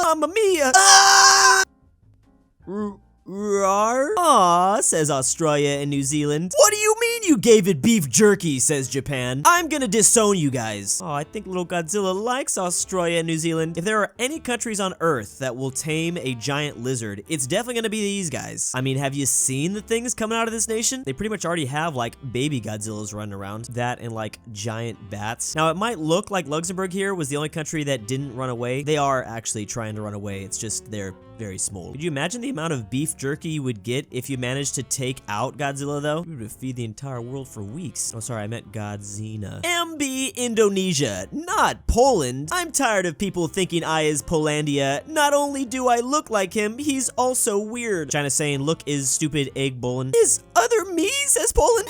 Mamma mia! Ah! Rar? Aw, says Australia and New Zealand. What do you mean you gave it beef jerky, says Japan. I'm gonna disown you guys. Oh, I think little Godzilla likes Australia and New Zealand. If there are any countries on Earth that will tame a giant lizard, it's definitely gonna be these guys. I mean, have you seen the things coming out of this nation? They pretty much already have, like, baby Godzillas running around. That and, like, giant bats. Now, it might look like Luxembourg here was the only country that didn't run away. They are actually trying to run away. It's just they're very small. Could you imagine the amount of beef jerky you would get if you managed to take out Godzilla, though? You would feed the entire world for weeks. Oh, sorry, I meant Godzina. MB Indonesia, not Poland. I'm tired of people thinking I is Polandia. Not only do I look like him, he's also weird. China saying, look is stupid egg bowling. Is other me, says Poland.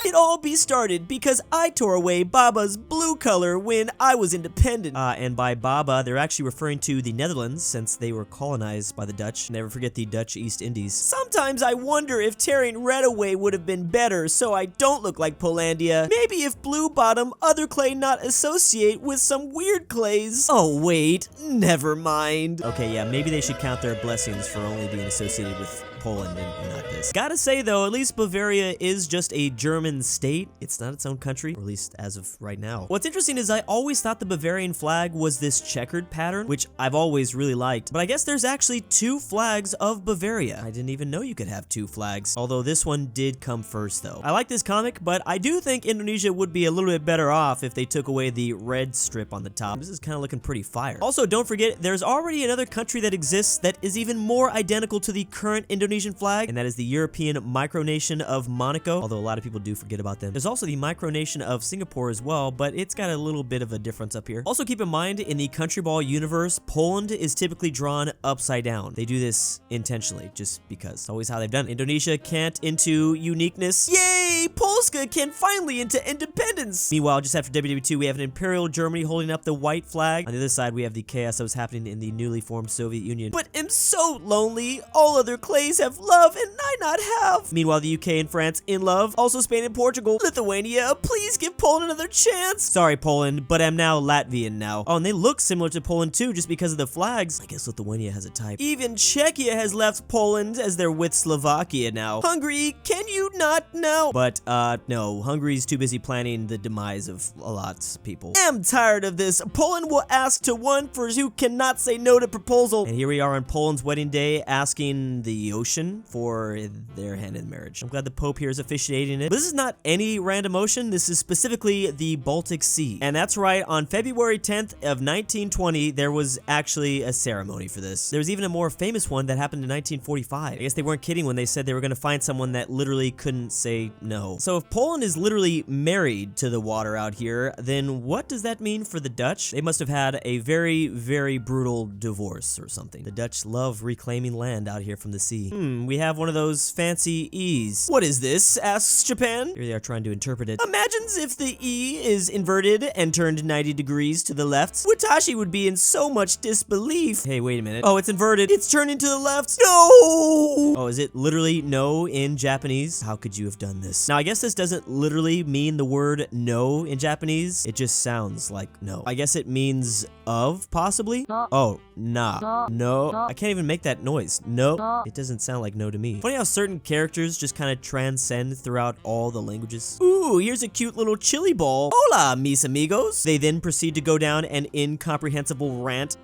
It all be started because I tore away Baba's blue color when I was independent. And by Baba, they're actually referring to the Netherlands since they were colonized by the Dutch. Never forget the Dutch East Indies. Sometimes I wonder if tearing red away would have been better so I don't look like Polandia. Maybe if blue bottom, other clay not associate with some weird clays. Oh wait, never mind. Okay, yeah, maybe they should count their blessings for only being associated with Poland and not this. Gotta say though, at least Bavaria is just a German state. It's not its own country, or at least as of right now. What's interesting is I always thought the Bavarian flag was this checkered pattern, which I've always really liked, but I guess there's actually two flags of Bavaria. I didn't even know you could have two flags, although this one did come first though. I like this comic, but I do think Indonesia would be a little bit better off if they took away the red strip on the top. This is kind of looking pretty fire. Also, don't forget, there's already another country that exists that is even more identical to the current Indonesian flag, and that is the European micronation of Monaco, although a lot of people do forget about them. There's also the micronation of Singapore as well, but it's got a little bit of a difference up here. Also keep in mind, in the Countryball universe, Poland is typically drawn upside down. They do this intentionally, just because. It's always how they've done it. Indonesia can't into uniqueness. Yay! Polska can finally into independence! Meanwhile, just after WW2, we have an Imperial Germany holding up the white flag. On the other side, we have the chaos that was happening in the newly formed Soviet Union. But am so lonely. All other clays have love and I not have. Meanwhile, the UK and France in love. Also Spain and Portugal. Lithuania, please give Poland another chance. Sorry, Poland, but I'm now Latvian now. Oh, and they look similar to Poland too, just because of the flags. I guess Lithuania has a type. Even Czechia has left Poland as they're with Slovakia now. Hungary, can you not now? But, no, Hungary's too busy planning the demise of a lot of people. I'm tired of this. Poland will ask to one for who cannot say no to proposal. And here we are on Poland's wedding day asking the ocean for their hand in marriage. I'm glad the Pope here is officiating it. But this is not any random ocean. This is specifically the Baltic Sea. And that's right, on February 10th of 1920, there was actually a ceremony for this. There was even a more famous one that happened in 1945. I guess they weren't kidding when they said they were going to find someone that literally couldn't say no. So if Poland is literally married to the water out here, then what does that mean for the Dutch? They must have had a very, very brutal divorce or something. The Dutch love reclaiming land out here from the sea. We have one of those fancy E's. What is this? Asks Japan. Here they are trying to interpret it. Imagines if the E is inverted and turned 90 degrees to the left. Watashi would be in so much disbelief. Hey, wait a minute. Oh, it's inverted. It's turning to the left. No! Oh, is it literally no in Japanese? How could you have done this? Now, I guess this doesn't literally mean the word no in Japanese. It just sounds like no. I guess it means of, possibly? No. Oh, nah. No. I can't even make that noise. No. It doesn't sound like no to me. Funny how certain characters just kind of transcend throughout all the languages. Ooh, here's a cute little chili ball. Hola, mis amigos. They then proceed to go down an incomprehensible rant.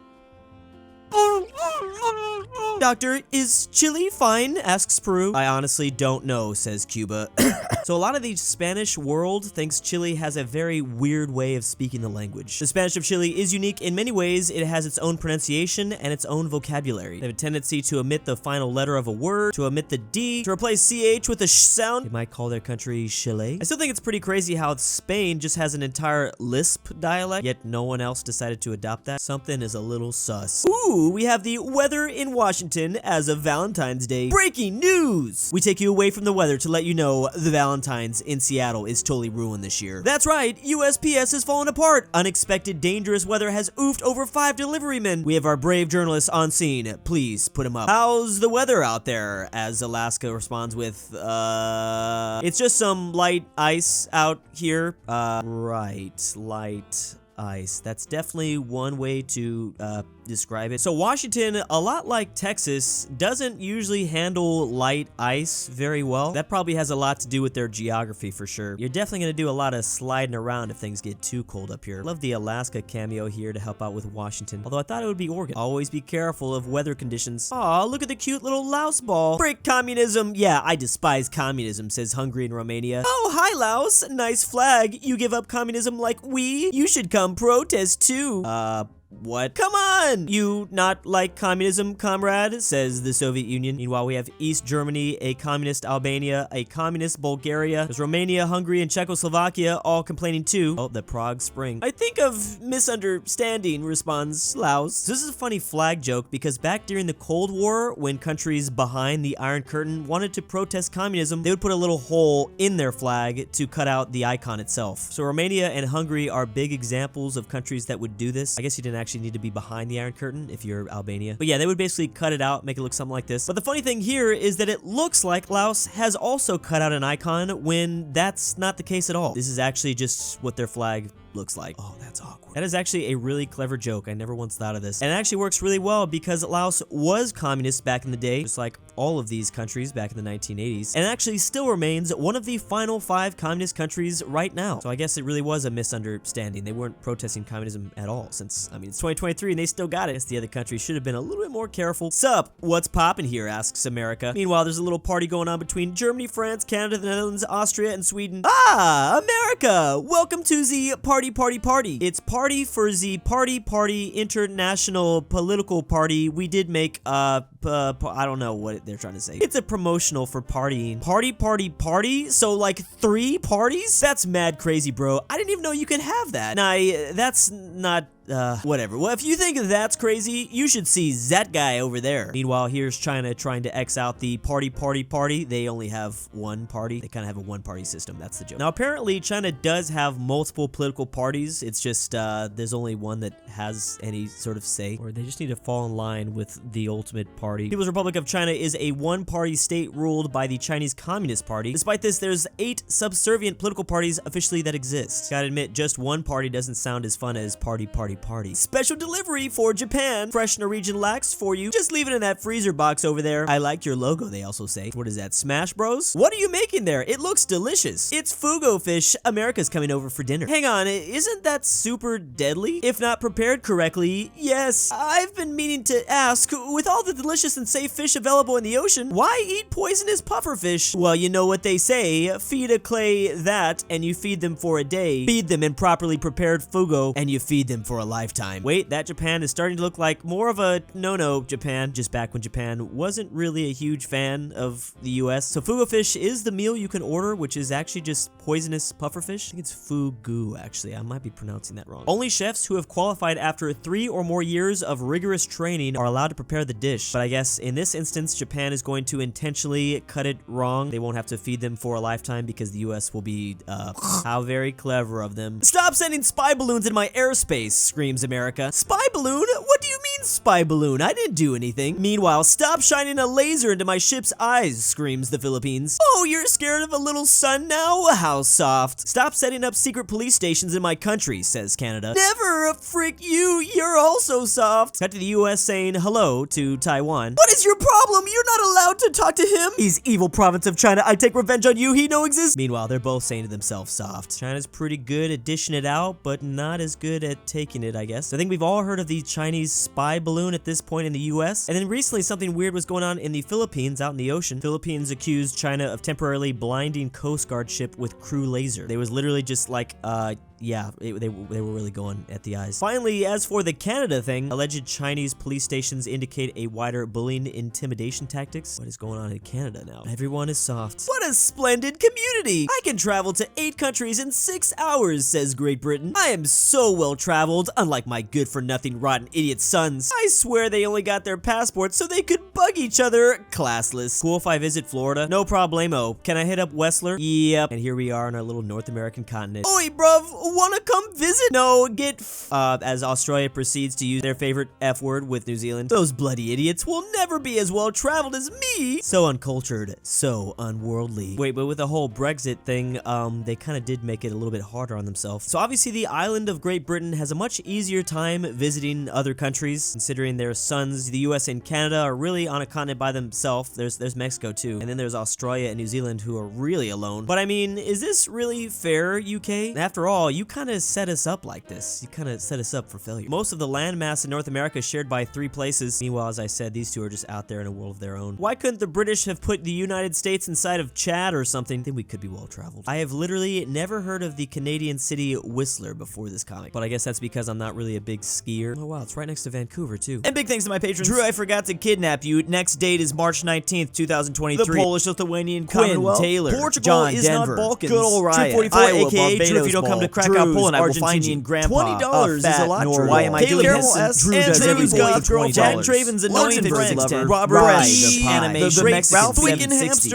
Doctor, is Chile fine? Asks Peru. I honestly don't know, says Cuba. So a lot of the Spanish world thinks Chile has a very weird way of speaking the language. The Spanish of Chile is unique in many ways. It has its own pronunciation and its own vocabulary. They have a tendency to omit the final letter of a word, to omit the D, to replace CH with a sh sound. They might call their country Chile. I still think it's pretty crazy how Spain just has an entire lisp dialect, yet no one else decided to adopt that. Something is a little sus. Ooh, we have the weather in Washington as of Valentine's Day. Breaking news! We take you away from the weather to let you know the Valentine's in Seattle is totally ruined this year. That's right, USPS has fallen apart. Unexpected dangerous weather has oofed over 5 delivery men. We have our brave journalists on scene. Please put them up. How's the weather out there? As Alaska responds with, it's just some light ice out here. Right, light ice. That's definitely one way to describe it. So Washington, a lot like Texas, doesn't usually handle light ice very well. That probably has a lot to do with their geography for sure. You're definitely gonna do a lot of sliding around if things get too cold up here. Love the Alaska cameo here to help out with Washington, although I thought it would be Oregon. Always be careful of weather conditions. Aw, look at the cute little louse ball. Break communism. Yeah, I despise communism, says Hungary and Romania. Oh, hi Laos. Nice flag. You give up communism like we? You should come protest too. What? Come on! You not like communism, comrade, says the Soviet Union. Meanwhile, we have East Germany, a communist Albania, a communist Bulgaria. There's Romania, Hungary, and Czechoslovakia all complaining too. Oh, the Prague Spring. I think of misunderstanding, responds Laos. So this is a funny flag joke because back during the Cold War, when countries behind the Iron Curtain wanted to protest communism, they would put a little hole in their flag to cut out the icon itself. So Romania and Hungary are big examples of countries that would do this. I guess you didn't actually need to be behind the Iron Curtain if you're Albania. But yeah, they would basically cut it out, make it look something like this. But the funny thing here is that it looks like Laos has also cut out an icon when that's not the case at all. This is actually just what their flag looks like. Oh, that's awkward. That is actually a really clever joke. I never once thought of this. And it actually works really well because Laos was communist back in the day, just like all of these countries back in the 1980s, and actually still remains one of the final 5 communist countries right now. So I guess it really was a misunderstanding. They weren't protesting communism at all since, I mean, it's 2023 and they still got it. I guess the other countries should have been a little bit more careful. Sup? What's poppin' here? Asks America. Meanwhile, there's a little party going on between Germany, France, Canada, the Netherlands, Austria, and Sweden. Ah, America! Welcome to the party. It's party for the party international political party. We did make I don't know what they're trying to say. It's a promotional for partying. Party? So like 3 parties? That's mad crazy, bro. I didn't even know you could have that. Nah, that's not whatever. Well, if you think that's crazy, you should see that guy over there. Meanwhile, here's China trying to X out the party. They only have one party. They kind of have a one-party system. That's the joke. Now, apparently, China does have multiple political parties. It's just, there's only one that has any sort of say, or they just need to fall in line with the ultimate party. People's Republic of China is a one-party state ruled by the Chinese Communist Party. Despite this, there's 8 subservient political parties officially that exist. Gotta admit, just one party doesn't sound as fun as party. Special delivery for Japan. Fresh Norwegian lax for you. Just leave it in that freezer box over there. I liked your logo, they also say. What is that, Smash Bros? What are you making there? It looks delicious. It's fugo fish. America's coming over for dinner. Hang on, isn't that super deadly? If not prepared correctly, yes. I've been meaning to ask, with all the delicious and safe fish available in the ocean, why eat poisonous pufferfish? Well, you know what they say. Feed a clay that, and you feed them for a day. Feed them in properly prepared fugo, and you feed them for a lifetime. Wait, that Japan is starting to look like more of a no-no Japan, just back when Japan wasn't really a huge fan of the US. So fugo fish is the meal you can order, which is actually just poisonous pufferfish. I think it's fugu, actually. I might be pronouncing that wrong. Only chefs who have qualified after 3 or more years of rigorous training are allowed to prepare the dish. But I guess in this instance, Japan is going to intentionally cut it wrong. They won't have to feed them for a lifetime because the US will be, how very clever of them. Stop sending spy balloons in my airspace, screams America. Spy balloon? What do you mean spy balloon? I didn't do anything. Meanwhile, stop shining a laser into my ship's eyes, screams the Philippines. Oh, you're scared of a little sun now? How soft. Stop setting up secret police stations in my country, says Canada. Never, frick you, you're also soft. Cut to the US saying hello to Taiwan. What is your problem? You're not allowed to talk to him. He's evil province of China. I take revenge on you. He no exists. Meanwhile, they're both saying to themselves soft. China's pretty good at dishing it out, but not as good at taking it, I guess. I think we've all heard of the Chinese spy balloon at this point in the US. And then recently something weird was going on in the Philippines out in the ocean. Philippines accused China of temporarily blinding Coast Guard ship with crew laser. They was literally just like, yeah, they were really going at the eyes. Finally, as for the Canada thing, alleged Chinese police stations indicate a wider bullying intimidation tactics. What is going on in Canada now? Everyone is soft. What a splendid community! I can travel to 8 countries in 6 hours, says Great Britain. I am so well traveled, unlike my good-for-nothing rotten idiot sons. I swear they only got their passports so they could bug each other. Classless. Cool if I visit Florida? No problemo. Can I hit up Whistler? Yep. And here we are on our little North American continent. Oi, bruv! wanna come visit? No, as Australia proceeds to use their favorite F word with New Zealand. Those bloody idiots will never be as well traveled as me. So uncultured, so unworldly. Wait, but with the whole Brexit thing, they kind of did make it a little bit harder on themselves. So obviously the island of Great Britain has a much easier time visiting other countries, considering their sons, the US and Canada, are really on a continent by themselves. There's Mexico too. And then there's Australia and New Zealand, who are really alone. But I mean, is this really fair, UK? After all, you kind of set us up like this. You kind of set us up for failure. Most of the landmass in North America is shared by 3 places. Meanwhile, as I said, these two are just out there in a world of their own. Why couldn't the British have put the United States inside of Chad or something? Then we could be well traveled. I have literally never heard of the Canadian city Whistler before this comic, but I guess that's because I'm not really a big skier. Oh wow, it's right next to Vancouver too. And big thanks to my patrons. Drew, I forgot to kidnap you. Next date is March 19th, 2023. The Polish, Lithuanian, Commonwealth, Taylor, Portugal John, is Denver, not Balkans. good ol' Rye, Drew 44, Iowa, aka Barbados Drew, if you don't come to Ball, Krakow, Drew's Poland, I will find Argentinian you. grandpa, $20 is a lot, Drew. Why am I doing Carmel this? Drew And does Drew's everything goth for girl, $20. Jack Draven's annoying Luxembourg's friend, extend. Robert RyeThePie. animation, The Mexican Twickenhamster,